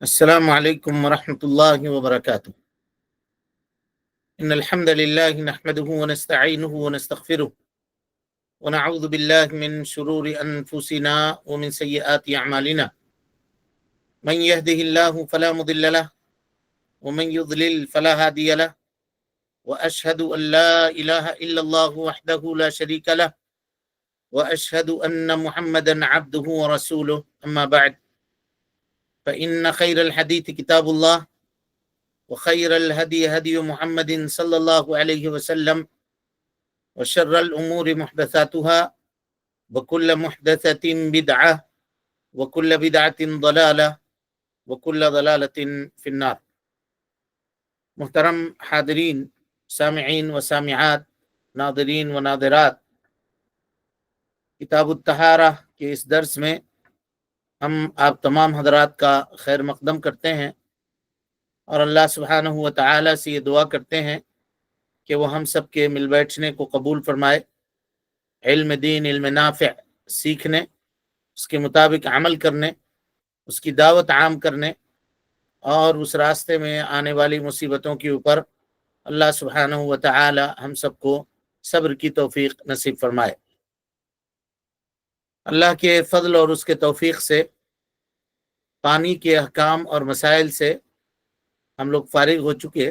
السلام عليكم ورحمة الله وبركاته. إن الحمد لله نحمده ونستعينه ونستغفره ونعوذ بالله من شرور أنفسنا ومن سيئات أعمالنا. من يهده الله فلا مضل له ومن يضلل فلا هادي له وأشهد أن لا إله إلا الله وحده لا شريك له وأشهد أن محمدا عبده ورسوله. أما بعد فإن خير الحديث كتاب الله وخير الهدي هدي محمد صلى الله عليه وسلم وشر الأمور محدثاتها وكل محدثة بدعة وكل بدعة ضلالة وكل ضلالة في النار. محترم حاضرین، سامعین و سامعات، ناظرین و ناظرات، کتاب الطہارہ کے اس درس میں ہم آپ تمام حضرات کا خیر مقدم کرتے ہیں اور اللہ سبحانہ و تعالی سے یہ دعا کرتے ہیں کہ وہ ہم سب کے مل بیٹھنے کو قبول فرمائے، علم دین، علم نافع سیکھنے، اس کے مطابق عمل کرنے، اس کی دعوت عام کرنے اور اس راستے میں آنے والی مصیبتوں کے اوپر اللہ سبحانہ و تعالی ہم سب کو صبر کی توفیق نصیب فرمائے۔ اللہ کے فضل اور اس کے توفیق سے پانی کے احکام اور مسائل سے ہم لوگ فارغ ہو چکے۔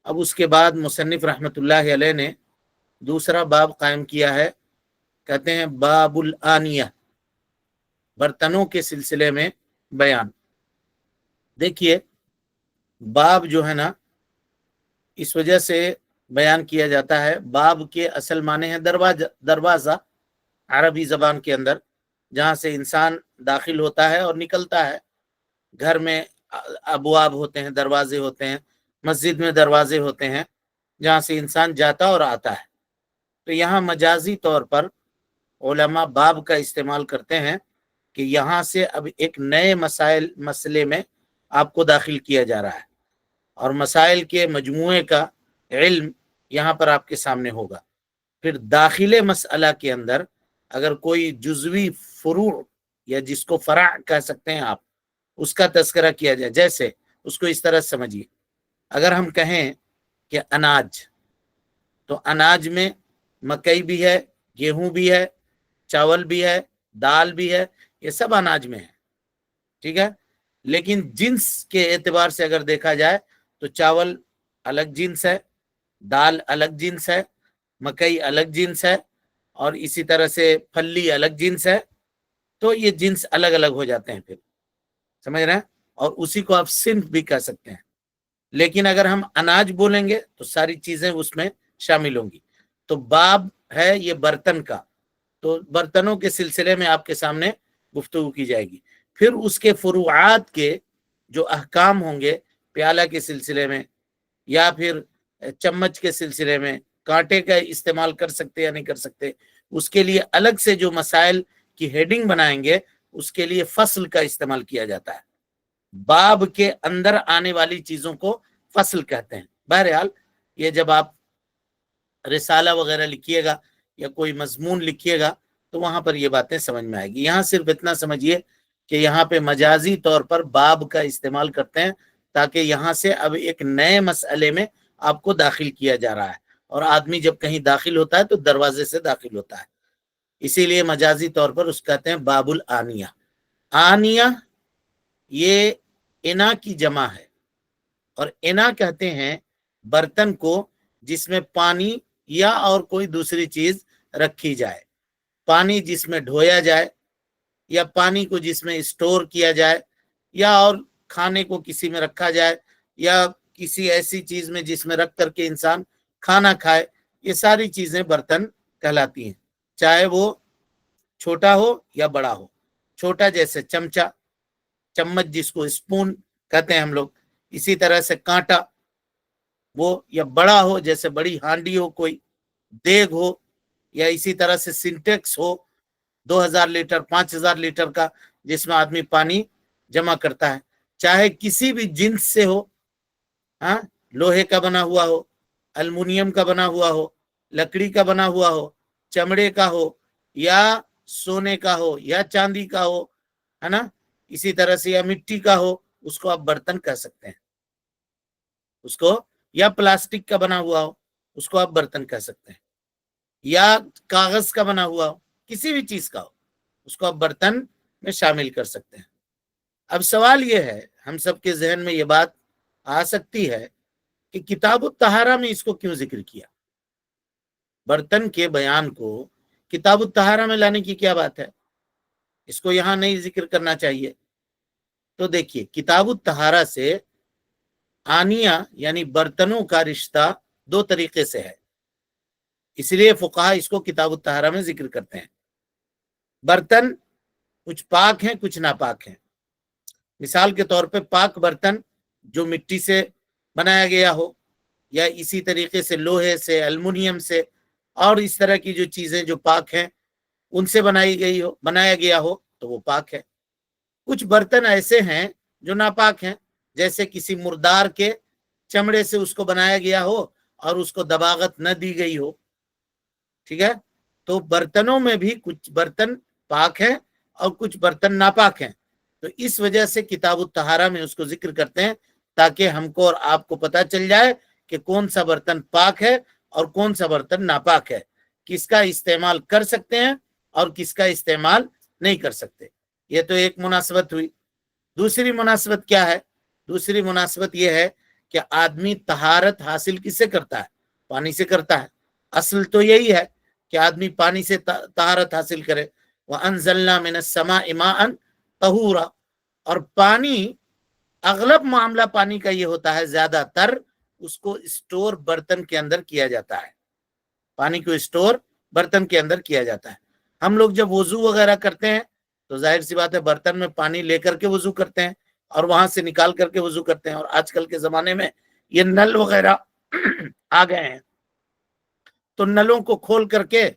اب اس کے بعد مصنف رحمۃ اللہ علیہ نے دوسرا باب قائم کیا ہے، کہتے ہیں باب الآنیہ، برتنوں کے سلسلے میں بیان۔ دیکھیے، باب جو ہے نا، اس وجہ سے بیان کیا جاتا ہے۔ باب کے اصل معنی ہے دروازہ عربی زبان کے اندر، جہاں سے انسان داخل ہوتا ہے اور نکلتا ہے۔ گھر میں ابواب ہوتے ہیں، دروازے ہوتے ہیں، مسجد میں دروازے ہوتے ہیں جہاں سے انسان جاتا اور آتا ہے۔ تو یہاں مجازی طور پر علماء باب کا استعمال کرتے ہیں کہ یہاں سے اب ایک نئے مسئلے میں آپ کو داخل کیا جا رہا ہے، اور مسائل کے مجموعے کا علم یہاں پر آپ کے سامنے ہوگا۔ پھر داخل مسئلہ کے اندر اگر کوئی جزوی فروع، یا جس کو فرع کہہ سکتے ہیں آپ، اس کا تذکرہ کیا جائے، جیسے اس کو اس طرح سمجھیے، اگر ہم کہیں کہ اناج، تو اناج میں مکئی بھی ہے، گیہوں بھی ہے، چاول بھی ہے، دال بھی ہے، یہ سب اناج میں ہے، ٹھیک ہے۔ لیکن جنس کے اعتبار سے اگر دیکھا جائے تو چاول الگ جنس ہے، دال الگ جنس ہے، مکئی الگ جنس ہے، اور اسی طرح سے پھلی الگ جنس ہے۔ تو یہ جنس الگ الگ ہو جاتے ہیں، پھر سمجھ رہے ہیں، اور اسی کو آپ صنف بھی کہہ سکتے ہیں۔ لیکن اگر ہم اناج بولیں گے تو ساری چیزیں اس میں شامل ہوں گی۔ تو باب ہے یہ برتن کا، تو برتنوں کے سلسلے میں آپ کے سامنے گفتگو کی جائے گی۔ پھر اس کے فروعات کے جو احکام ہوں گے، پیالہ کے سلسلے میں یا پھر چمچ کے سلسلے میں، کانٹے کا استعمال کر سکتے یا نہیں کر سکتے، اس کے لیے الگ سے جو مسائل کی ہیڈنگ بنائیں گے، اس کے لیے فصل کا استعمال کیا جاتا ہے۔ باب کے اندر آنے والی چیزوں کو فصل کہتے ہیں۔ بہرحال یہ جب آپ رسالہ وغیرہ لکھیے گا یا کوئی مضمون لکھیے گا تو وہاں پر یہ باتیں سمجھ میں آئے گی۔ یہاں صرف اتنا سمجھیے کہ یہاں پہ مجازی طور پر باب کا استعمال کرتے ہیں، تاکہ یہاں سے اب ایک نئے مسئلے میں آپ کو داخل کیا جا رہا ہے، اور آدمی جب کہیں داخل ہوتا ہے تو دروازے سے داخل ہوتا ہے، اسی لیے مجازی طور پر اس کہتے ہیں باب الآنیہ۔ آنیہ یہ انا کی جمع ہے، اور انا کہتے ہیں برتن کو جس میں پانی یا اور کوئی دوسری چیز رکھی جائے، پانی جس میں ڈھویا جائے، یا پانی کو جس میں اسٹور کیا جائے، یا اور کھانے کو کسی میں رکھا جائے، یا کسی ایسی چیز میں جس میں رکھ کر کے انسان کھانا کھائے۔ یہ ساری چیزیں برتن کہلاتی ہیں، چاہے وہ چھوٹا ہو یا بڑا ہو۔ چھوٹا جیسے چمچہ، چمچ جس کو اسپون کہتے ہیں ہم لوگ، اسی طرح سے کانٹا وہ، یا بڑا ہو جیسے بڑی ہانڈی ہو، کوئی دیگ ہو، یا اسی طرح سے سنٹیکس ہو 2000 لیٹر 5000 لیٹر کا، جس میں آدمی پانی جمع کرتا ہے، چاہے کسی بھی جنس سے ہو، ہاں، لوہے کا بنا ہوا ہو، المونیم کا بنا ہوا ہو، لکڑی کا بنا ہوا ہو، چمڑے کا ہو، یا سونے کا ہو، یا چاندی کا ہو، ہے نا، اسی طرح سے یا مٹی کا ہو، اس کو آپ برتن کہہ سکتے ہیں، اس کو، یا پلاسٹک کا بنا ہوا ہو اس کو آپ برتن کہہ سکتے ہیں، یا کاغذ کا بنا ہوا ہو، کسی بھی چیز کا ہو اس کو آپ برتن میں شامل کر سکتے ہیں۔ اب سوال یہ ہے، ہم سب کے ذہن میں یہ بات آ سکتی ہے کہ کتاب الطہارہ میں اس کو کیوں ذکر کیا؟ برتن کے بیان کو کتاب الطہارہ میں لانے کی کیا بات ہے؟ اس کو یہاں نہیں ذکر کرنا چاہیے۔ تو دیکھیے، کتاب الطہارہ سے آنیہ یعنی برتنوں کا رشتہ دو طریقے سے ہے، اس لیے فقہا اس کو کتاب الطہارہ میں ذکر کرتے ہیں۔ برتن کچھ پاک ہیں کچھ ناپاک ہیں۔ مثال کے طور پہ پاک برتن جو مٹی سے بنایا گیا ہو، یا اسی طریقے سے لوہے سے، الومنیم سے، اور اس طرح کی جو چیزیں جو پاک ہیں ان سے بنایا گیا ہو تو وہ پاک ہے۔ کچھ برتن ایسے ہیں جو ناپاک ہیں، جیسے کسی مردار کے چمڑے سے اس کو بنایا گیا ہو اور اس کو دباغت نہ دی گئی ہو، ٹھیک ہے؟ تو برتنوں میں بھی کچھ برتن پاک ہیں اور کچھ برتن ناپاک ہیں، تو اس وجہ سے کتاب الطہارہ میں اس کو ذکر کرتے ہیں تاکہ ہم کو اور آپ کو پتہ چل جائے کہ کون سا برتن پاک ہے اور کون سا برتن ناپاک ہے، کس کا استعمال کر سکتے ہیں اور کس کا استعمال نہیں کر سکتے۔ یہ تو ایک مناسبت ہوئی۔ دوسری مناسبت کیا ہے؟ دوسری مناسبت یہ ہے کہ آدمی طہارت حاصل کس سے کرتا ہے؟ پانی سے کرتا ہے۔ اصل تو یہی ہے کہ آدمی پانی سے طہارت حاصل کرے۔ وَأَنزَلْنَا مِنَ السَّمَاءِ مَاءً طَهُورًا، اور پانی، اغلب معاملہ پانی کا یہ ہوتا ہے، زیادہ تر اس کو اسٹور برتن کے اندر کیا جاتا ہے، پانی کو اسٹور برتن کے اندر کیا جاتا ہے۔ ہم لوگ جب وضو وغیرہ کرتے ہیں تو ظاہر سی بات ہے برتن میں پانی لے کر کے وضو کرتے ہیں اور وہاں سے نکال کر کے وضو کرتے ہیں، اور آج کل کے زمانے میں یہ نل وغیرہ آ گئے ہیں تو نلوں کو کھول کر کے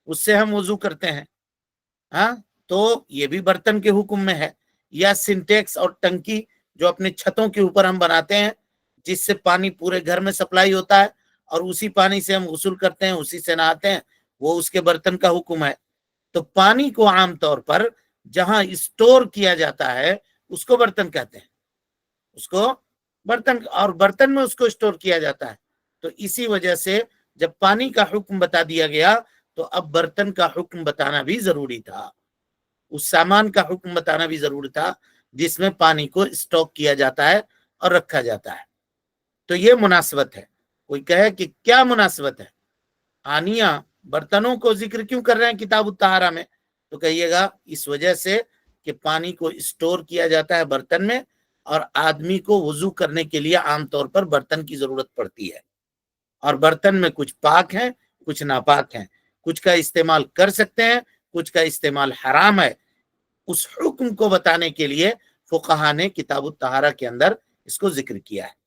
اس سے ہم وضو کرتے ہیں، ہاں، تو یہ بھی برتن کے حکم میں ہے۔ یا سنٹیکس اور ٹنکی جو اپنے چھتوں کے اوپر ہم بناتے ہیں، جس سے پانی پورے گھر میں سپلائی ہوتا ہے اور اسی پانی سے ہم غسل کرتے ہیں، اسی سے نہاتے ہیں، وہ اس کے برتن کا حکم ہے۔ تو پانی کو عام طور پر جہاں اسٹور کیا جاتا ہے اس کو برتن کہتے ہیں، اس کو برتن، اور برتن میں اس کو اسٹور کیا جاتا ہے۔ تو اسی وجہ سے جب پانی کا حکم بتا دیا گیا تو اب برتن کا حکم بتانا بھی ضروری تھا، اس سامان کا حکم بتانا بھی ضروری تھا جس میں پانی کو اسٹاک کیا جاتا ہے اور رکھا جاتا ہے۔ تو یہ مناسبت ہے۔ کوئی کہے کہ کیا مناسبت ہے، آنیہ برتنوں کو ذکر کیوں کر رہے ہیں کتاب الطہارہ میں؟ تو کہیے گا اس وجہ سے کہ پانی کو اسٹور کیا جاتا ہے برتن میں، اور آدمی کو وضو کرنے کے لیے عام طور پر برتن کی ضرورت پڑتی ہے، اور برتن میں کچھ پاک ہیں کچھ ناپاک ہیں، کچھ کا استعمال کر سکتے ہیں کچھ کا استعمال حرام ہے۔ اس حکم کو بتانے کے لیے فقہا نے کتاب الطہارہ کے اندر اس کو ذکر کیا ہے۔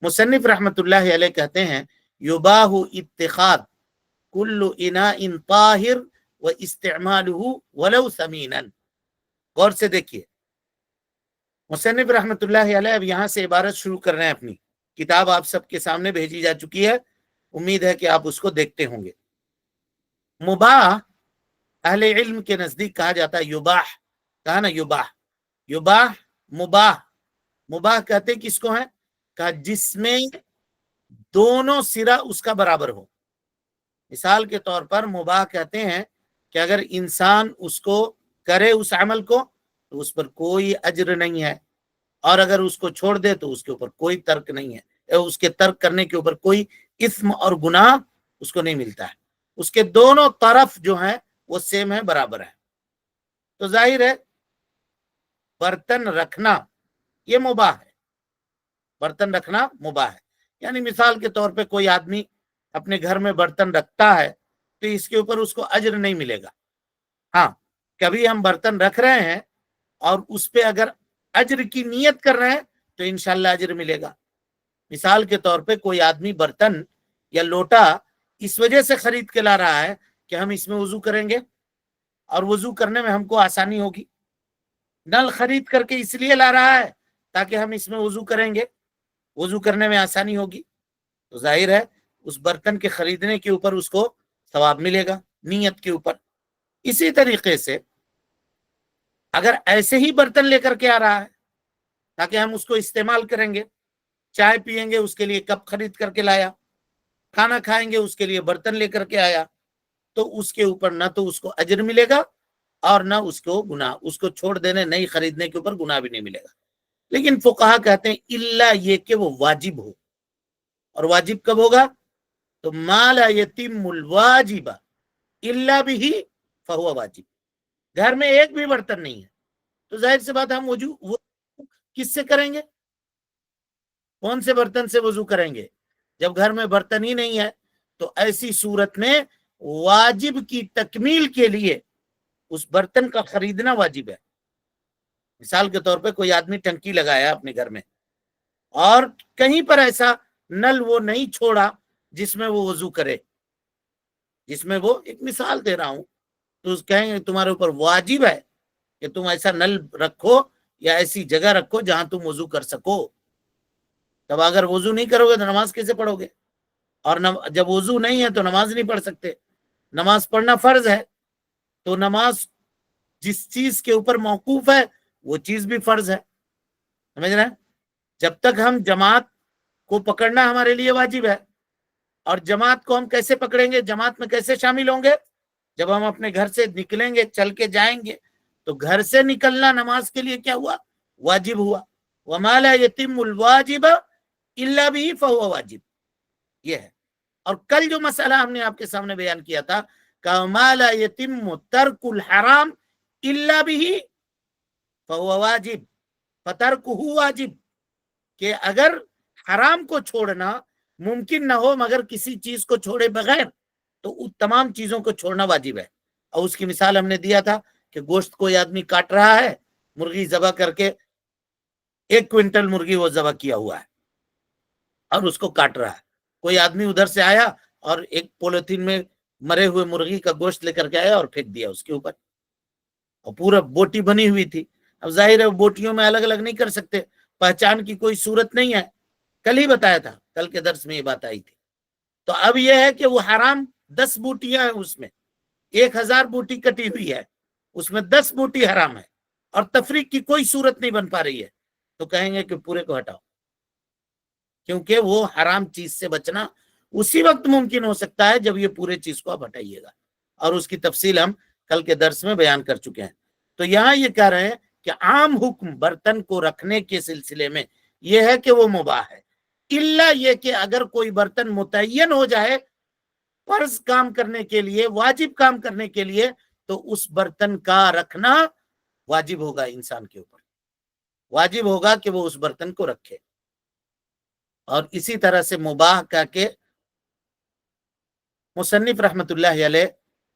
مصنف رحمت اللہ علیہ کہتے ہیں یباح اتخاذ کل اناء طاہر و استعمالہ ولو ثمینا۔ غور سے دیکھیے، مصنف رحمت اللہ علیہ اب یہاں سے عبارت شروع کر رہے ہیں اپنی۔ کتاب آپ سب کے سامنے بھیجی جا چکی ہے، امید ہے کہ آپ اس کو دیکھتے ہوں گے۔ مباح اہل علم کے نزدیک کہا جاتا ہے یباح، کہا نا یباح، یباح مباح، مباح کہتے کس کو ہیں؟ کہا جس میں دونوں سرا اس کا برابر ہو۔ مثال کے طور پر مباح کہتے ہیں کہ اگر انسان اس کو کرے اس عمل کو تو اس پر کوئی اجر نہیں ہے، اور اگر اس کو چھوڑ دے تو اس کے اوپر کوئی ترک نہیں ہے، اس کے ترک کرنے کے اوپر کوئی اثم اور گناہ اس کو نہیں ملتا ہے، اس کے دونوں طرف جو ہیں وہ سیم ہے، برابر ہے۔ تو ظاہر ہے برتن رکھنا یہ مباح ہے، برتن رکھنا مباح ہے۔ یعنی مثال کے طور پہ کوئی آدمی اپنے گھر میں برتن رکھتا ہے تو اس کے اوپر اس کو اجر نہیں ملے گا۔ ہاں، کبھی ہم برتن رکھ رہے ہیں اور اس پہ اگر اجر کی نیت کر رہے ہیں تو انشاءاللہ اجر ملے گا۔ مثال کے طور پہ کوئی آدمی برتن یا لوٹا اس وجہ سے خرید کے لا رہا ہے کہ ہم اس میں وضو کریں گے اور وضو کرنے میں ہم کو آسانی ہوگی، نل خرید کر کے اس لیے لا رہا ہے تاکہ ہم اس میں وضو کریں گے، وضو کرنے میں آسانی ہوگی، تو ظاہر ہے اس برتن کے خریدنے کے اوپر اس کو ثواب ملے گا، نیت کے اوپر۔ اسی طریقے سے اگر ایسے ہی برتن لے کر کے آ رہا ہے تاکہ ہم اس کو استعمال کریں گے. چائے پیئیں گے اس کے لیے کپ خرید کر کے لایا, کھانا کھائیں گے اس کے لیے برتن لے کر کے آیا, تو اس کے اوپر نہ تو اس کو اجر ملے گا اور نہ اس کو گناہ, اس کو چھوڑ دینے نہیں خریدنے کے اوپر گناہ بھی نہیں ملے گا. لیکن فقہا کہتے ہیں الا یہ کہ وہ واجب ہو. اور واجب کب ہوگا؟ تو ما لا یتم الواجب الا به فهو واجب. گھر میں ایک بھی برتن نہیں ہے تو ظاہر سی بات ہم وضو کس سے کریں گے؟ کون سے برتن سے وضو کریں گے؟ جب گھر میں برتن ہی نہیں ہے تو ایسی صورت میں واجب کی تکمیل کے لیے اس برتن کا خریدنا واجب ہے. مثال کے طور پہ کوئی آدمی ٹنکی لگایا اپنے گھر میں اور کہیں پر ایسا نل وہ نہیں چھوڑا جس میں وہ وضو کرے, جس میں وہ, ایک مثال دے رہا ہوں, تو کہیں گے تمہارے اوپر واجب ہے کہ تم ایسا نل رکھو یا ایسی جگہ رکھو جہاں تم وضو کر سکو. تب اگر وضو نہیں کرو گے تو نماز کیسے پڑھو گے؟ اور جب وضو نہیں ہے تو نماز نہیں پڑھ سکتے. نماز پڑھنا فرض ہے تو نماز جس چیز کے اوپر موقوف ہے وہ چیز بھی فرض ہے. سمجھ رہے ہیں؟ جب تک ہم جماعت کو پکڑنا ہمارے لیے واجب ہے. اور جماعت کو ہم کیسے پکڑیں گے؟ جماعت میں کیسے شامل ہوں گے؟ جب ہم اپنے گھر سے نکلیں گے, چل کے جائیں گے, تو گھر سے نکلنا نماز کے لیے کیا ہوا؟ واجب ہوا. وما لا یتم الواجب الا به فهو واجب. یہ ہے. اور کل جو مسئلہ ہم نے آپ کے سامنے بیان کیا تھا کہ وما لا یتم ترک الحرام الا به فهو واجب فترکہ واجب, کہ اگر حرام کو چھوڑنا ممکن نہ ہو مگر کسی چیز کو چھوڑے بغیر تو ان تمام چیزوں کو چھوڑنا واجب ہے. اور اس کی مثال ہم نے دیا تھا کہ گوشت کوئی آدمی کاٹ رہا ہے, مرغی ذبح کر کے 1 کوئنٹل مرغی وہ ذبح کیا ہوا ہے اور اس کو کاٹ رہا ہے. کوئی آدمی ادھر سے آیا اور ایک پولیتھین میں مرے ہوئے مرغی کا گوشت لے کر کے آیا اور پھینک دیا اس کے اوپر, اور پورا بوٹی بنی ہوئی تھی. اب ظاہر ہے بوٹیوں میں الگ الگ نہیں کر سکتے, پہچان کی کوئی صورت نہیں ہے. کل ہی بتایا تھا, کل کے درس میں یہ بات آئی تھی. تو اب یہ ہے کہ وہ حرام 10 بوٹیاں ہیں, اس میں 1000 بوٹی کٹی ہوئی ہے, اس میں 10 بوٹی حرام ہے اور تفریق کی کوئی صورت نہیں بن پا رہی ہے, تو کہیں گے کہ پورے کو ہٹاؤ, کیونکہ وہ حرام چیز سے بچنا اسی وقت ممکن ہو سکتا ہے جب یہ پورے چیز کو آپ ہٹائیے گا, اور اس کی تفصیل ہم کل کے درس میں بیان کر چکے ہیں. تو یہاں یہ کہہ رہے ہیں کہ عام حکم برتن کو رکھنے کے سلسلے میں یہ ہے کہ وہ مباح ہے, الا یہ کہ اگر کوئی برتن متعین ہو جائے فرض کام کرنے کے لیے, واجب کام کرنے کے لیے, تو اس برتن کا رکھنا واجب ہوگا. انسان کے اوپر واجب ہوگا کہ وہ اس برتن کو رکھے. اور اسی طرح سے مباح کا کہ مصنف رحمت اللہ علیہ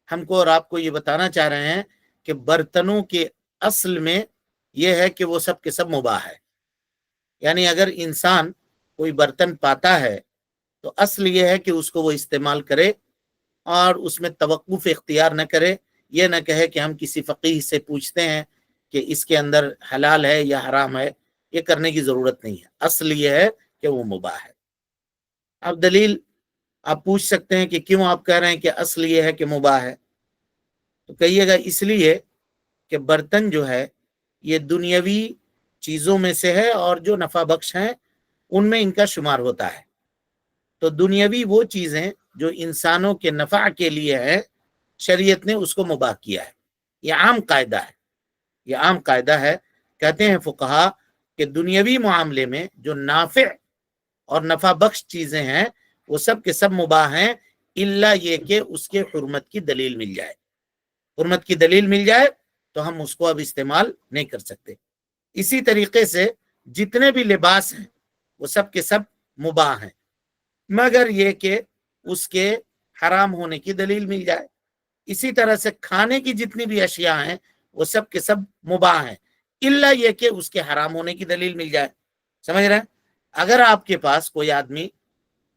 ہم کو اور آپ کو یہ بتانا چاہ رہے ہیں کہ برتنوں کے اصل میں یہ ہے کہ وہ سب کے سب مباح ہے. یعنی اگر انسان کوئی برتن پاتا ہے تو اصل یہ ہے کہ اس کو وہ استعمال کرے اور اس میں توقف اختیار نہ کرے. یہ نہ کہے کہ ہم کسی فقیہ سے پوچھتے ہیں کہ اس کے اندر حلال ہے یا حرام ہے, یہ کرنے کی ضرورت نہیں ہے. اصل یہ ہے کہ وہ مباح ہے. اب دلیل آپ پوچھ سکتے ہیں کہ کیوں آپ کہہ رہے ہیں کہ اصل یہ ہے کہ مباح ہے؟ تو کہیے گا اس لیے کہ برتن جو ہے یہ دنیاوی چیزوں میں سے ہے اور جو نفع بخش ہیں ان میں ان کا شمار ہوتا ہے. تو دنیاوی وہ چیزیں جو انسانوں کے نفع کے لیے ہیں شریعت نے اس کو مباح کیا ہے. یہ عام قاعدہ ہے, یہ عام قاعدہ ہے. کہتے ہیں فقہا کہ دنیاوی معاملے میں جو نافع اور نفع بخش چیزیں ہیں وہ سب کے سب مباح ہیں, الا یہ کہ اس کے حرمت کی دلیل مل جائے. حرمت کی دلیل مل جائے تو ہم اس کو اب استعمال نہیں کر سکتے. اسی طریقے سے جتنے بھی لباس ہیں وہ سب کے سب مباح ہیں مگر یہ کہ اس کے حرام ہونے کی دلیل مل جائے. اسی طرح سے کھانے کی جتنی بھی اشیاء ہیں وہ سب کے سب مباح ہیں الا یہ کہ اس کے حرام ہونے کی دلیل مل جائے. سمجھ رہے ہیں؟ اگر آپ کے پاس کوئی آدمی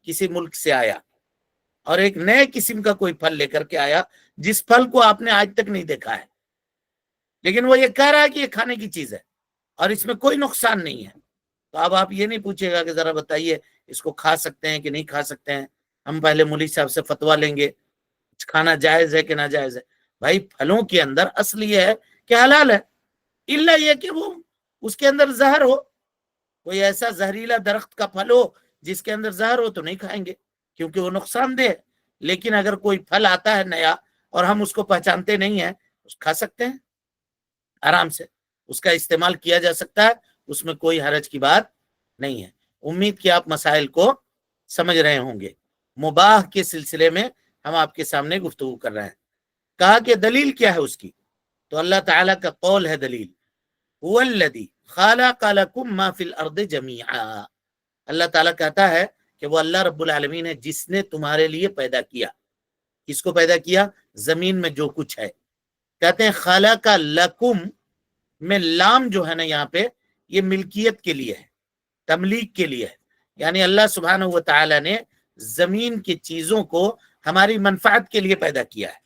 کسی ملک سے آیا اور ایک نئے قسم کا کوئی پھل لے کر کے آیا جس پھل کو آپ نے آج تک نہیں دیکھا ہے, لیکن وہ یہ کہہ رہا ہے کہ یہ کھانے کی چیز ہے اور اس میں کوئی نقصان نہیں ہے, تو اب آپ یہ نہیں پوچھے گا کہ ذرا بتائیے اس کو کھا سکتے ہیں کہ نہیں کھا سکتے ہیں. ہم پہلے مولوی صاحب سے فتویٰ لیں گے کھانا جائز ہے کہ ناجائز ہے. بھائی پھلوں کے اندر اصل یہ ہے کہ حلال ہے, الا یہ کہ وہ اس کے اندر زہر ہو, کوئی ایسا زہریلا درخت کا پھل ہو جس کے اندر زہر ہو تو نہیں کھائیں گے کیونکہ وہ نقصان دہ ہے. لیکن اگر کوئی پھل آتا ہے نیا اور ہم اس کو پہچانتے نہیں ہیں، کھا سکتے ہیں آرام سے، اس کا استعمال کیا جا سکتا ہے، اس میں کوئی حرج کی بات نہیں ہے. امید کہ آپ مسائل کو سمجھ رہے ہوں گے. مباح کے سلسلے میں ہم آپ کے سامنے گفتگو کر رہے ہیں. کہا کہ دلیل کیا ہے اس کی، تو اللہ تعالیٰ کا قول ہے دلیل، هو الذی خلق لکم ما فی الارض جمیعا. اللہ تعالیٰ کہتا ہے کہ وہ اللہ رب العالمین ہے جس نے تمہارے لیے پیدا کیا. کس کو پیدا کیا؟ زمین میں جو کچھ ہے. کہتے ہیں خلق لکم میں لام جو ہے نا یہاں پہ یہ ملکیت کے لیے ہے، تملیک کے لیے ہے. یعنی اللہ سبحانہ و تعالی نے زمین کی چیزوں کو ہماری منفعت کے لیے پیدا کیا ہے.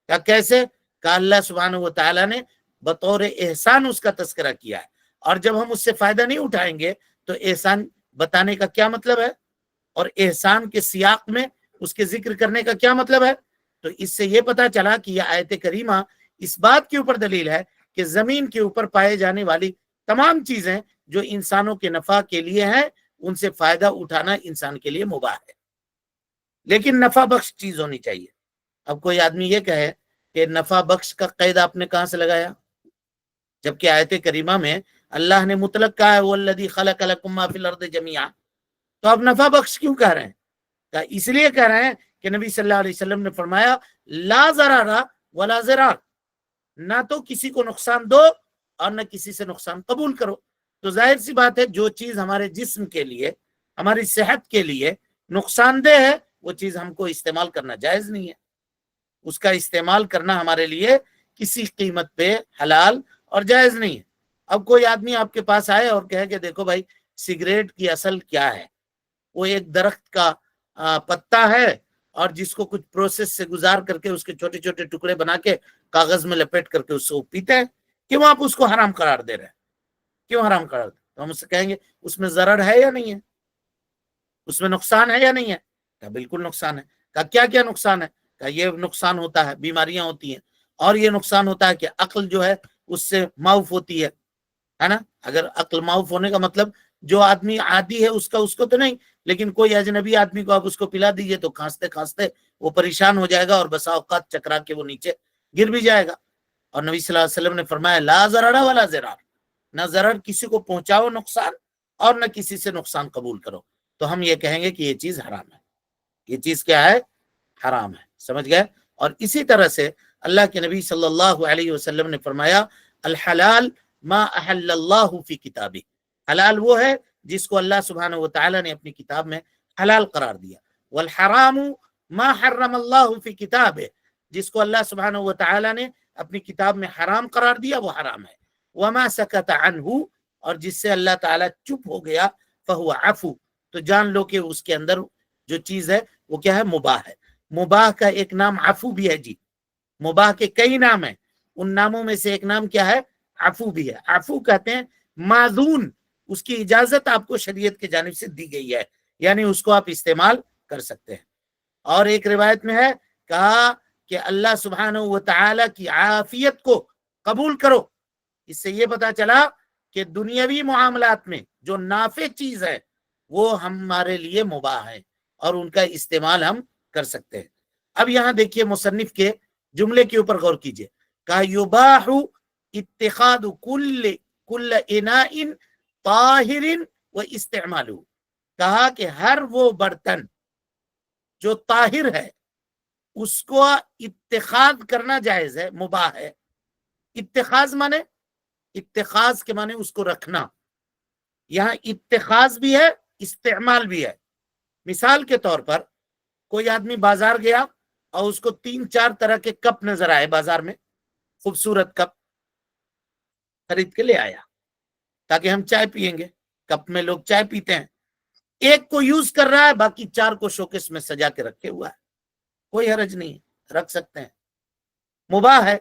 کہ کیسے؟ کہ اللہ سبحانہ و تعالی نے بطور احسان اس کا تذکرہ کیا ہے، اور جب ہم اس سے فائدہ نہیں اٹھائیں گے تو احسان بتانے کا کیا مطلب ہے، اور احسان کے سیاق میں اس کے ذکر کرنے کا کیا مطلب ہے. تو اس سے یہ پتا چلا کہ یہ آیت کریمہ اس بات کے اوپر دلیل ہے کہ زمین کے اوپر پائے جانے والی تمام چیزیں جو انسانوں کے نفع کے لیے ہیں ان سے فائدہ اٹھانا انسان کے لیے مباح ہے، لیکن نفع بخش چیز ہونی چاہیے. اب کوئی آدمی یہ کہے کہ نفع بخش کا قید آپ نے کہاں سے لگایا، جبکہ آیت کریمہ میں اللہ نے مطلق کہا ہے والذی خلق لکم ما فی الارض جمیعا، تو آپ نفع بخش کیوں کہہ رہے ہیں؟ کہ اس لیے کہہ رہے ہیں کہ نبی صلی اللہ علیہ وسلم نے فرمایا لا ضرر ولا ضرار، نہ تو کسی کو نقصان دو اور نہ کسی سے نقصان قبول کرو. تو ظاہر سی بات ہے جو چیز ہمارے جسم کے لیے، ہماری صحت کے لیے نقصان دہ ہے وہ چیز ہم کو استعمال کرنا جائز نہیں ہے. اس کا استعمال کرنا ہمارے لیے کسی قیمت پہ حلال اور جائز نہیں ہے. اب کوئی آدمی آپ کے پاس آئے اور کہے کہ دیکھو بھائی سگریٹ کی اصل کیا ہے، وہ ایک درخت کا پتا ہے اور جس کو کچھ پروسیس سے گزار کر کے اس کے چھوٹے چھوٹے ٹکڑے بنا کے کاغذ میں لپیٹ کر کے اس سے پیتے ہیں، کیوں آپ اس کو حرام قرار دے رہے ہیں؟ کیوں حرام قرار دے؟ تو ہم اس سے کہیں گے اس میں ضرر ہے یا نہیں ہے، اس میں نقصان ہے یا نہیں ہے؟ کہ بالکل نقصان ہے. کہ کیا کیا نقصان ہے؟ کہ یہ نقصان ہوتا ہے بیماریاں ہوتی ہیں، اور یہ نقصان ہوتا ہے کہ عقل جو ہے اس سے معاف ہوتی ہے نا. اگر عقل معاف ہونے کا مطلب جو آدمی عادی ہے اس کو تو نہیں، لیکن کوئی اجنبی آدمی کو آپ اس کو پلا دیجئے تو کھانستے کھانستے وہ پریشان ہو جائے گا اور بسا اوقات چکرا کے وہ نیچے گر بھی جائے گا. اور نبی صلی اللہ علیہ وسلم نے فرمایا لا ضرر ولا ضرار، نہ ضرر کسی کو پہنچاؤ نقصان اور نہ کسی سے نقصان قبول کرو. تو ہم یہ کہیں گے کہ یہ چیز حرام ہے. یہ چیز کیا ہے؟ حرام ہے. سمجھ گئے؟ اور اسی طرح سے اللہ کے نبی صلی اللہ علیہ وسلم نے فرمایا الحلال ما احل اللہ فی کتابہ، حلال وہ ہے جس کو اللہ سبحانہ و تعالی نے اپنی کتاب میں حلال قرار دیا. والحرام ما حرم اللہ فی کتابہ، جس کو اللہ سبحانہ و تعالی نے اپنی کتاب میں حرام قرار دیا وہ حرام ہے. وما سکت عنہ، اور جس سے اللہ تعالی چپ ہو گیا فہو عفو، تو جان لو کہ اس کے اندر جو چیز ہے وہ کیا ہے؟ مباح ہے. مباح کا ایک نام عفو بھی ہے جی. مباح کے کئی نام ہیں، ان ناموں میں سے ایک نام کیا ہے؟ عفو بھی ہے. عفو کہتے ہیں معذون، اس کی اجازت آپ کو شریعت کی جانب سے دی گئی ہے، یعنی اس کو آپ استعمال کر سکتے ہیں. اور ایک روایت میں ہے کہا کہ اللہ سبحانہ و تعالی کی عافیت کو قبول کرو. اس سے یہ پتا چلا کہ دنیاوی معاملات میں جو نافع چیز ہے وہ ہمارے لیے مباح ہے اور ان کا استعمال ہم کر سکتے ہیں. اب یہاں دیکھیے مصنف کے جملے کے اوپر غور کیجئے. کہا یباح اتخاذ کل اناء طاہر و استعمالہ، کہا کہ ہر وہ برتن جو طاہر ہے اس کو اتخاذ کرنا جائز ہے، مباح ہے. اتخاذ مانے، اتخاذ کے مانے اس کو رکھنا. یہاں اتخاذ بھی ہے استعمال بھی ہے. مثال کے طور پر کوئی آدمی بازار گیا اور اس کو 3-4 طرح کے کپ نظر آئے بازار میں، خوبصورت کپ خرید کے لے آیا تاکہ ہم چائے پیئیں گے. کپ میں لوگ چائے پیتے ہیں. ایک کو یوز کر رہا ہے، باقی 4 کو شوکیس میں سجا کے رکھے ہوا ہے. کوئی حرج نہیں ہے، رکھ سکتے ہیں، مباح ہے.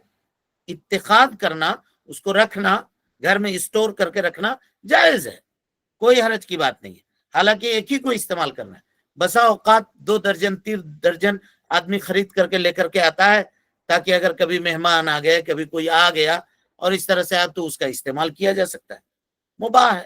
اتخاذ کرنا، اس کو رکھنا، گھر میں اسٹور کر کے رکھنا جائز ہے، کوئی حرج کی بات نہیں ہے. حالانکہ ایک ہی کو استعمال کرنا ہے. بسا اوقات 2 درجن 3 درجن آدمی خرید کر کے لے کر کے آتا ہے تاکہ اگر کبھی مہمان آ گئے، کبھی کوئی آ گیا اور اس طرح سے تو اس کا استعمال کیا جا سکتا ہے، مباح ہے.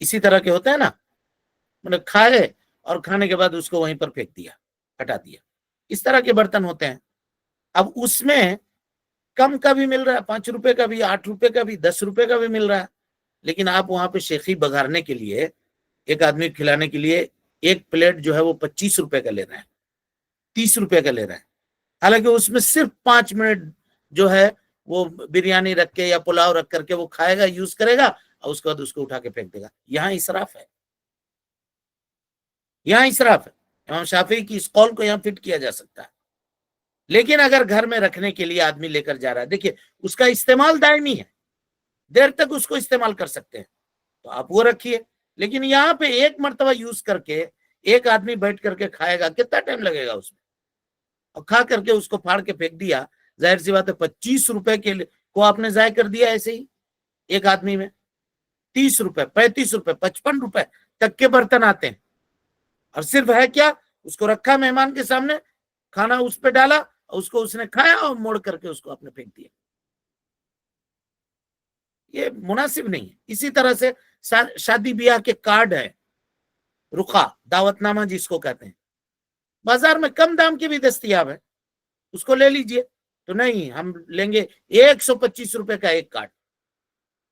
اسی طرح کے ہوتا ہے نا، مطلب کھائے اور کھانے کے بعد اس کو وہیں پر پھینک دیا، ہٹا دیا، اس طرح کے برتن ہوتے ہیں۔ اب اس میں کم کا بھی مل رہا ہے، 5 روپے کا بھی، 8 روپے کا بھی، 10 روپے کا بھی مل رہا ہے، لیکن آپ وہاں پہ شیخی بگارنے کے لیے، ایک آدمی کھلانے کے لیے ایک پلیٹ جو ہے وہ 25 روپے کا لے رہے ہیں، 30 روپے کا لے رہے ہیں، حالانکہ اس میں صرف 5 منٹ جو ہے وہ بریانی رکھ کے یا پلاؤ رکھ کر کے وہ کھائے گا، یوز کرے گا، اور اس کے بعد اس کو اٹھا کے پھینک دے گا۔ یہاں اسراف ہے، یہاں اسراف ہے۔ امام شافعی کی اس قول کو یہاں فٹ کیا جا سکتا ہے۔ لیکن اگر گھر میں رکھنے کے لیے آدمی لے کر جا رہا ہے، دیکھیے اس کا استعمال دائمی ہے، دیر تک اس کو استعمال کر سکتے ہیں، تو آپ وہ رکھیے۔ لیکن یہاں پہ ایک مرتبہ یوز کر کے ایک آدمی بیٹھ کر کے کھائے گا، کتنا ٹائم لگے گا اس میں، اور کھا کر کے اس کو پھاڑ کے پھینک دیا، ظاہر سی بات ہے 25 روپے کے کو آپ نے ضائع کر دیا ایسے ہی ایک آدمی میں۔ 30 روپے، 35 روپے، 55 روپے تک کے برتن آتے ہیں، اور صرف ہے کیا، اس کو رکھا مہمان کے سامنے، کھانا اس پہ ڈالا، اور اس کو اس نے کھایا اور موڑ کر کے اس کو آپ نے پھینک دیا۔ یہ مناسب نہیں ہے۔ اسی طرح سے شادی بیاہ کے کارڈ ہے، رخا، دعوت نامہ جس کو کہتے ہیں، بازار میں کم دام کی بھی دستیاب ہے، اس کو لے لیجئے، تو نہیں، ہم لیں گے 125 روپے کا ایک کارڈ،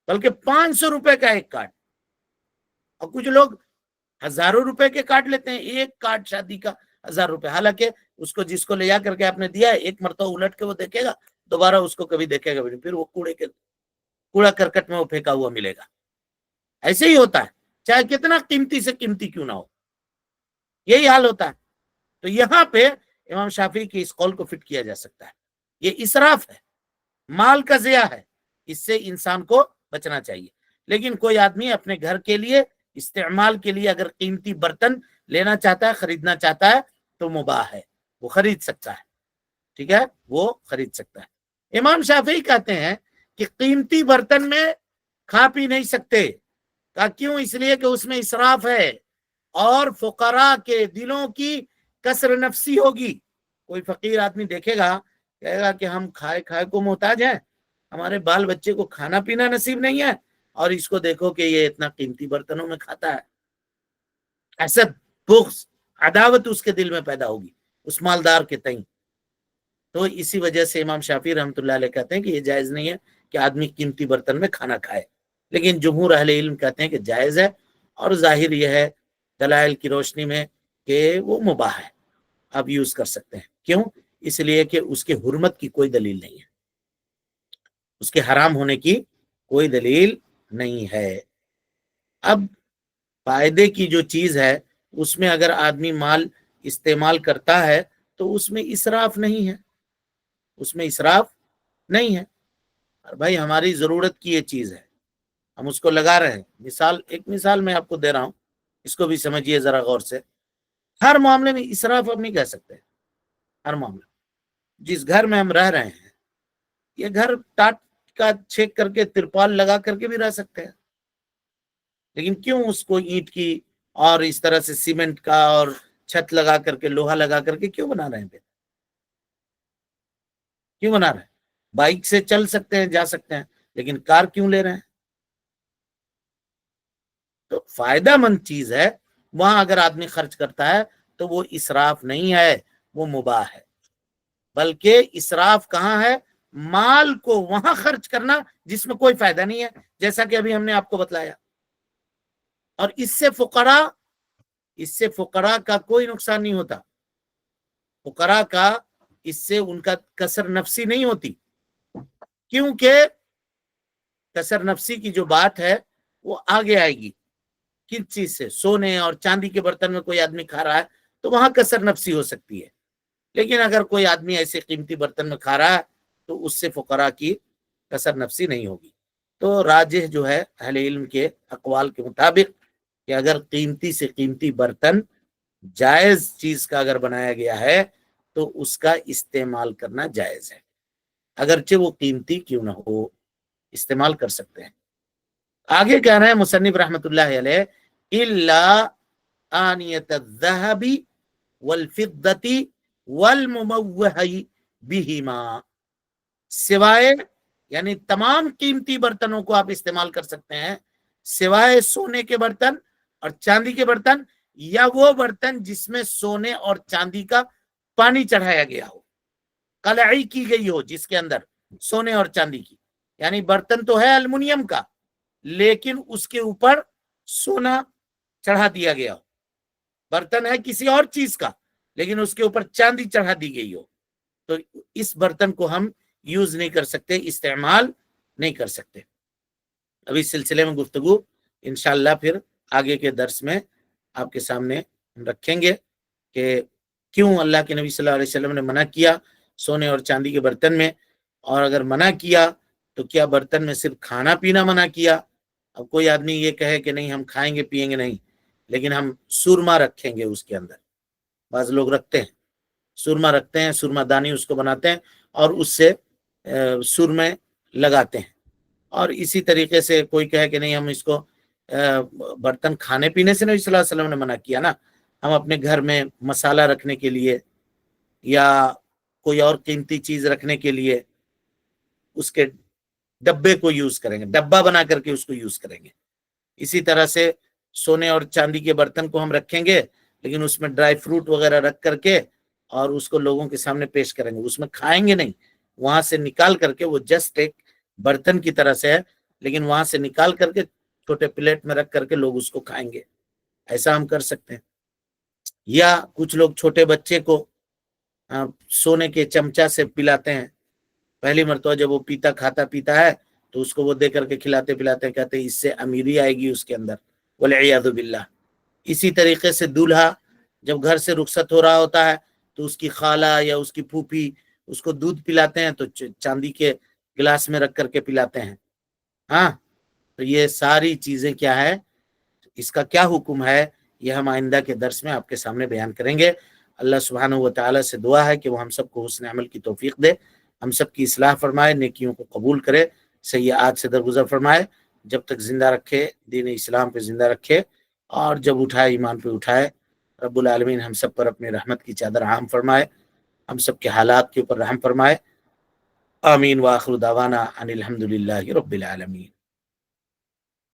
بلکہ 500 روپے کا ایک کارڈ، اور کچھ لوگ ہزاروں روپے کے کارڈ لیتے ہیں، ایک کارڈ شادی کا 1000 روپے، حالانکہ اس کو جس کو لے جا کر کے آپ نے دیا ہے، ایک مرتبہ الٹ کے وہ دیکھے گا، دوبارہ اس کو کبھی دیکھے گا بھی نہیں، پھر وہ کوڑا کرکٹ میں وہ پھینکا ہوا ملے گا۔ ایسے ہی ہوتا ہے، چاہے کتنا قیمتی سے قیمتی کیوں نہ ہو، یہی حال ہوتا ہے۔ تو یہاں پہ امام شافعی کی اس قول کو فٹ کیا جا سکتا ہے۔ یہ اسراف ہے، مال کا ضیاع ہے، اس سے انسان کو بچنا چاہیے۔ لیکن کوئی آدمی اپنے گھر کے لیے استعمال کے لیے اگر قیمتی برتن لینا چاہتا ہے، خریدنا چاہتا ہے، تو مباح ہے، وہ خرید سکتا ہے، ٹھیک ہے، وہ خرید سکتا ہے۔ امام شافعی کہتے ہیں کہ قیمتی برتن میں کھا پی نہیں سکتے، کہا کیوں؟ اس لیے کہ اس میں اسراف ہے، اور فقراء کے دلوں کی کسر نفسی ہوگی۔ کوئی فقیر آدمی دیکھے گا، کہے گا کہ ہم کھائے کھائے کو محتاج ہیں، ہمارے بال بچے کو کھانا پینا نصیب نہیں ہے، اور اس کو دیکھو کہ یہ اتنا قیمتی برتنوں میں کھاتا ہے۔ حسد، بغض، عداوت اس کے دل میں پیدا ہوگی اس مالدار کے تئیں۔ تو اسی وجہ سے امام شافعی رحمۃ اللہ علیہ کہتے ہیں کہ یہ جائز نہیں ہے کہ آدمی قیمتی برتن میں کھانا کھائے، لیکن جمہور اہل علم کہتے ہیں کہ جائز ہے، اور ظاہر یہ ہے دلائل کی روشنی میں کہ وہ مباح ہے، آپ یوز کر سکتے ہیں۔ کیوں؟ اس لیے کہ اس کے حرمت کی کوئی دلیل نہیں ہے، اس کے حرام ہونے کی کوئی دلیل نہیں ہے۔ اب فائدے کی جو چیز ہے اس میں اگر آدمی مال استعمال کرتا ہے تو اس میں اسراف نہیں ہے، اس میں اسراف نہیں ہے۔ اور بھائی ہماری ضرورت کی یہ چیز ہے، ہم اس کو لگا رہے ہیں۔ ایک مثال میں آپ کو دے رہا ہوں، اس کو بھی سمجھیے ذرا غور سے۔ ہر معاملے میں اسراف ہم نہیں کہہ سکتے، ہر معاملے۔ جس گھر میں ہم رہ رہے ہیں، یہ گھر ٹاٹ کا چھیک کر کے ترپال لگا کر کے بھی رہ سکتے ہیں، لیکن کیوں اس کو اینٹ کی اور اس طرح سے سیمنٹ کا اور چھت لگا کر کے، لوہا لگا کر کے کیوں بنا رہے ہیں؟ کیوں بنا رہے ہیں؟ بائک سے چل سکتے ہیں، جا سکتے ہیں، لیکن کار کیوں لے رہے ہیں؟ تو فائدہ مند چیز ہے، وہاں اگر آدمی خرچ کرتا ہے تو وہ اسراف نہیں ہے، وہ مباح ہے۔ بلکہ اسراف کہاں ہے؟ مال کو وہاں خرچ کرنا جس میں کوئی فائدہ نہیں ہے، جیسا کہ ابھی ہم نے آپ کو بتلایا۔ اور اس سے فقراء کا کوئی نقصان نہیں ہوتا، فقراء کا اس سے ان کا کسر نفسی نہیں ہوتی، کیونکہ کسر نفسی کی جو بات ہے وہ آگے آئے گی۔ کس چیز سے؟ سونے اور چاندی کے برتن میں کوئی آدمی کھا رہا ہے تو وہاں کسر نفسی ہو سکتی ہے، لیکن اگر کوئی آدمی ایسے قیمتی برتن میں کھا رہا ہے تو اس سے فقراء کی کسر نفسی نہیں ہوگی۔ تو راجح جو ہے اہل علم کے اقوال کے مطابق کہ اگر قیمتی سے قیمتی برتن جائز چیز کا اگر بنایا گیا ہے تو اس کا استعمال کرنا جائز ہے، اگرچہ وہ قیمتی کیوں نہ ہو، استعمال کر سکتے ہیں۔ آگے کہہ رہے ہیں مصنف رحمت اللہ علیہ، الا آنیۃ الذهب والفضة والمموہ بہما، سوائے، یعنی تمام قیمتی برتنوں کو آپ استعمال کر سکتے ہیں، سوائے سونے کے برتن اور چاندی کے برتن، یا وہ برتن جس میں سونے اور چاندی کا پانی چڑھایا گیا ہو، قلعی کی گئی ہو جس کے اندر سونے اور چاندی کی، یعنی برتن تو ہے المونیم کا لیکن اس کے اوپر سونا چڑھا دیا گیا ہو، برتن ہے کسی اور چیز کا لیکن اس کے اوپر چاندی چڑھا دی گئی ہو، تو اس برتن کو ہم یوز نہیں کر سکتے، استعمال نہیں کر سکتے۔ اب اس سلسلے میں گفتگو انشاءاللہ پھر آگے کے درس میں آپ کے سامنے رکھیں گے کہ کیوں اللہ کے نبی صلی اللہ علیہ وسلم نے منع کیا سونے اور چاندی کے برتن میں، اور اگر منع کیا تو کیا برتن میں صرف کھانا پینا منع کیا؟ اب کوئی آدمی یہ کہے کہ نہیں ہم کھائیں گے پیئیں گے نہیں، لیکن ہم سرما رکھیں گے اس کے اندر، بعض لوگ رکھتے ہیں سرما، رکھتے ہیں سرما دانی اس کو بناتے ہیں اور اس سے سرمے لگاتے ہیں، اور اسی طریقے سے کوئی کہے کہ نہیں ہم اس کو برتن کھانے پینے سے نبی صلی اللہ علیہ وسلم نے منع کیا نا، ہم اپنے گھر میں مسالہ رکھنے کے لیے یا کوئی اور قیمتی چیز رکھنے کے لیے اس کے ڈبے کو یوز کریں گے، ڈبہ بنا کر کے اس کو یوز کریں گے۔ اسی طرح سے سونے اور چاندی کے برتن کو ہم رکھیں گے لیکن اس میں ڈرائی فروٹ وغیرہ رکھ کر کے اور اس کو لوگوں کے سامنے پیش کریں گے، اس میں کھائیں گے نہیں، وہاں سے نکال کر کے، وہ جسٹ ایک برتن کی طرح سے ہے لیکن وہاں سے نکال کر کے چھوٹے پلیٹ میں رکھ کر کے لوگ اس کو کھائیں گے، ایسا ہم کر سکتے ہیں۔ یا کچھ لوگ چھوٹے بچے کو سونے کے چمچا سے پلاتے ہیں، پہلی مرتبہ جب وہ کھاتا پیتا ہے تو اس کو وہ دے کر کے کھلاتے پلاتے ہیں، کہتے ہیں اس سے امیری آئے گی اس کے اندر، والعیاذ باللہ۔ اسی طریقے سے دولہا جب گھر سے رخصت ہو رہا ہوتا ہے تو اس کی خالہ یا اس کی پھوپھی اس کو دودھ پلاتے ہیں تو چاندی کے گلاس میں رکھ کر کے پلاتے ہیں۔ ہاں، تو یہ ساری چیزیں کیا ہے، اس کا کیا حکم ہے، یہ ہم آئندہ کے درس میں آپ کے سامنے بیان کریں گے۔ اللہ سبحانہ و تعالیٰ سے دعا ہے کہ وہ ہم سب کو حسن عمل کی توفیق دے، ہم سب کی اصلاح فرمائے، نیکیوں کو قبول کرے، سیئات سے درگزر فرمائے، جب تک زندہ رکھے دین اسلام پہ زندہ رکھے، اور جب اٹھائے ایمان پہ اٹھائے۔ رب العالمین ہم سب پر اپنے رحمت کی چادر عام فرمائے، ہم سب کے حالات کے اوپر رحم فرمائے۔ آمین، وآخر دعوانا ان الحمدللہ رب العالمین۔